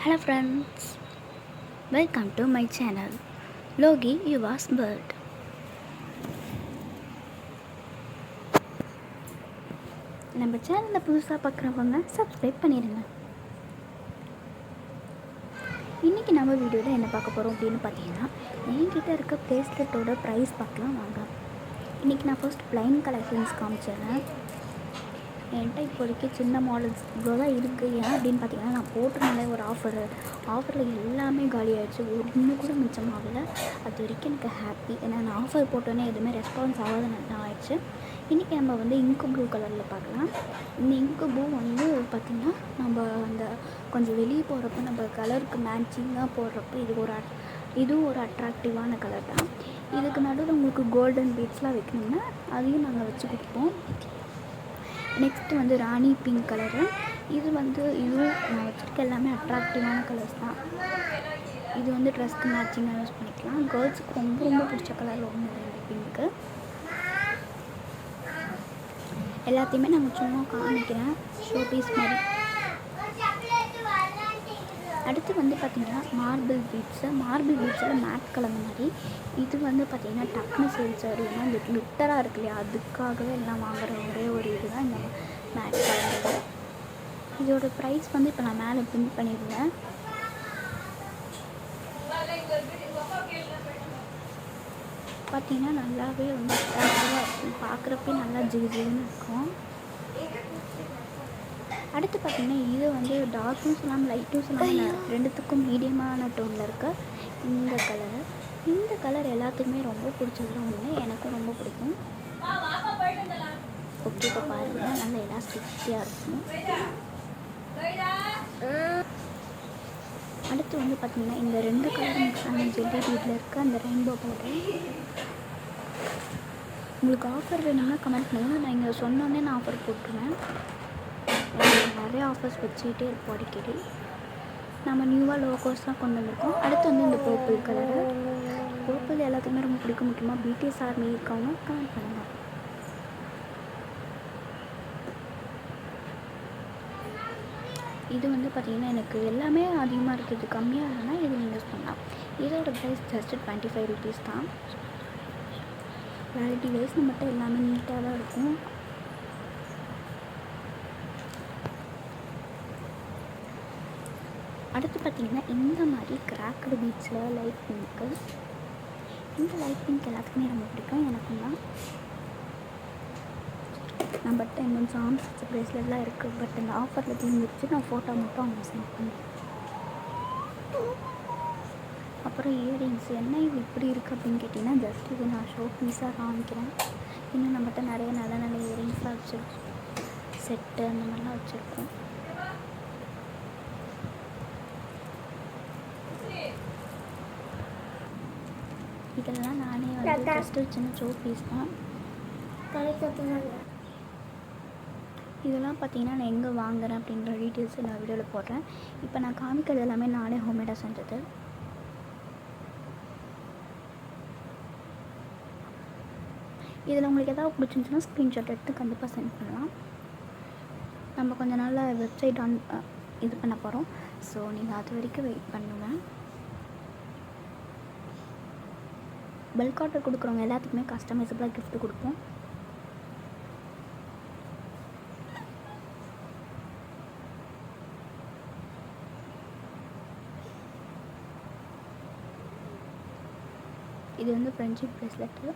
Hello friends, welcome to my channel Logi Yuva's Bird. நம்ம சேனலை புதுசாக பார்க்குறவங்க சப்ஸ்கிரைப் பண்ணிடுங்க. இன்றைக்கி நம்ம வீடியோவில் என்ன பார்க்க போகிறோம் அப்படின்னு பார்த்தீங்கன்னா, என்கிட்ட இருக்க ப்ரேஸ்லெட்டோட ப்ரைஸ் பார்க்கலாம் வாங்க. இன்றைக்கி நான் ஃபர்ஸ்ட் ப்ளைன் கலெக்ஷன்ஸ் காமிச்சிடுறேன். என்கிட்ட இப்போதைக்கு சின்ன மாடல்ஸ் இவ்வளோ தான் இருக்குது. ஏன் அப்படின்னு பார்த்தீங்கன்னா, நான் போட்டிருந்தாலே ஒரு ஆஃபரில் எல்லாமே காலி ஆகிடுச்சு. ஒன்று கூட மிச்சமாகலை. அது வரைக்கும் எனக்கு ஹாப்பி. ஏன்னா நான் ஆஃபர் போட்டோன்னே எதுவுமே ரெஸ்பான்ஸ் ஆகாத நல்லா ஆயிடுச்சு. இன்றைக்கி நம்ம வந்து இங்கு ப்ளூ கலரில் பார்க்கலாம். இந்த இங்கு ப்ளூ வந்து பார்த்திங்கன்னா, நம்ம அந்த கொஞ்சம் வெளியே போகிறப்ப நம்ம கலருக்கு மேட்சிங்காக போடுறப்ப இதுவும் ஒரு அட்ராக்டிவான கலர் தான். இதுக்கு நடுவில் உங்களுக்கு கோல்டன் பீட்ஸ்லாம் வைக்கணும்னா அதையும் நாங்கள் வச்சு கொடுப்போம். நெக்ஸ்ட்டு வந்து ராணி பிங்க் கலரு. இதுவும் நான் வச்சுருக்க எல்லாமே அட்ராக்டிவான கலர்ஸ் தான். இது வந்து ட்ரெஸ்க்கு மேட்சிங்காக யூஸ் பண்ணிக்கலாம். கேர்ள்ஸுக்கு ரொம்ப ரொம்ப பிடிச்ச கலரில் ஒன்று இந்த பிங்க்கு. எல்லாத்தையுமே நாங்கள் சும்மா காமிக்கிறேன், ஷோ பீஸ் மாதிரி. அடுத்து வந்து பார்த்திங்கன்னா மார்பிள் பீட்ஸில் மேட் கலர் மாதிரி. இது வந்து பார்த்திங்கன்னா டக்குனு சேல்ஸ் ஆகிடும்னா இந்த கிளிட்டராக இருக்கு இல்லையா, அதுக்காகவே எல்லாம் வாங்குகிற ஒரே ஒரு இது தான் இந்த மேட் கலர். இதோட ப்ரைஸ் வந்து இப்போ நான் மேலே பிரிண்ட் பண்ணிடுவேன். பார்த்திங்கன்னா நல்லாவே வந்து அட்ராக்டிவாக இருக்கும். பார்க்குறப்பே நல்லா ஜிகுன்னு இருக்கும். அடுத்து பார்த்திங்கன்னா இது வந்து டார்க்கும் சொல்லாமல் லைட்டும் சொல்லாமல் ரெண்டுத்துக்கும் மீடியமான டோனில் இருக்க இந்த கலர் எல்லாத்துக்குமே ரொம்ப பிடிச்சதுல ஒன்று. எனக்கும் ரொம்ப பிடிக்கும். ஓகே, இப்போ பாருங்கள் நல்ல எலாஸ்டிக்காக இருக்கும். அடுத்து வந்து பார்த்திங்கன்னா இந்த ரெண்டு கலர் மிக்ஸ் ஆன ஜெல்லி பீட்டில் இருக்க அந்த ரெயின்போ பவுடர். உங்களுக்கு ஆஃபர் வேணும்னா கமெண்ட் பண்ணுங்கள். நான் இங்கே சொன்னோன்னே நான் ஆஃபர் போட்டுருவேன். நிறைய ஆஃபர்ஸ் வச்சுக்கிட்டே இருப்போம் அடிக்கடி. நம்ம நியூவாக லோகோஸ்லாம் கொண்டு வந்திருக்கோம். அடுத்து வந்து இந்த பர்பிள் கலரு. பர்பிள் எல்லாத்துக்குமே ரொம்ப பிடிக்கும். முக்கியமாக பிடிஎஸ் ஆர்மி இருக்கவங்க கமெண்ட் பண்ணுங்கள். இது வந்து பார்த்திங்கன்னா எனக்கு எல்லாமே அதிகமாக இருக்குது. கம்மியாக இல்லைன்னா இது நீங்கள் யூஸ் பண்ணலாம். இதோட ப்ரைஸ் ஜஸ்ட் 25 rupees தான். குவாலிட்டி வைஸ் நம்மகிட்ட எல்லாமே நீட்டாக தான் இருக்கும். அடுத்து பார்த்திங்கன்னா இந்த மாதிரி கிராக்கடு பீட்ஸில் லைட் பிங்க்கு. இந்த லைட் பிங்க் எல்லாத்துக்குமே ரொம்ப பிடிக்கும். எனக்கும் தான். நம்மகிட்ட இன்னும் சாம்ஸ் ப்ரேஸ்லெட்லாம் இருக்குது. பட் இந்த ஆஃபரில் தீர்ந்துருச்சு. நான் ஃபோட்டோ மட்டும் அவங்க சென்ட் பண்ணேன். அப்புறம் இயரிங்ஸ் என்ன இது இப்படி இருக்குது அப்படின்னு கேட்டிங்கன்னா, ஜஸ்ட் இது நான் ஷோ பீஸாக காமிக்கிறேன். இன்னும் நம்மகிட்ட நிறைய நல்ல நல்ல இயரிங்ஸாக வச்சுருக்கோம். செட்டு அந்த மாதிரிலாம் வச்சுருக்கோம். இதெல்லாம் நானே வந்து ஜஸ்ட் சின்ன ஷோ பீஸ் தான். இதெல்லாம் பார்த்திங்கன்னா நான் எங்கே வாங்குகிறேன் அப்படின்ற டீட்டெயில்ஸை நான் வீடியோவில் போடுறேன். இப்போ நான் காமிக்கிறது எல்லாமே நானே ஹோம்மேடாக செஞ்சது. இதில் உங்களுக்கு எதாவது பிடிச்சிருந்துச்சுன்னா ஸ்க்ரீன்ஷாட் எடுத்து கண்டிப்பாக சென்ட் பண்ணலாம். நம்ம கொஞ்சம் நாளில் வெப்சைட் இது பண்ண போகிறோம். ஸோ நீங்கள் அது வரைக்கும் வெயிட் பண்ணுவேன். பல்க் ஆர்டர் கொடுக்குறவங்க எல்லாத்துக்குமே கஸ்டமைஸபிளாக கிஃப்ட் கொடுப்போம். இது வந்து ஃப்ரெண்ட்ஷிப் ப்ரேஸ்லெட்டு.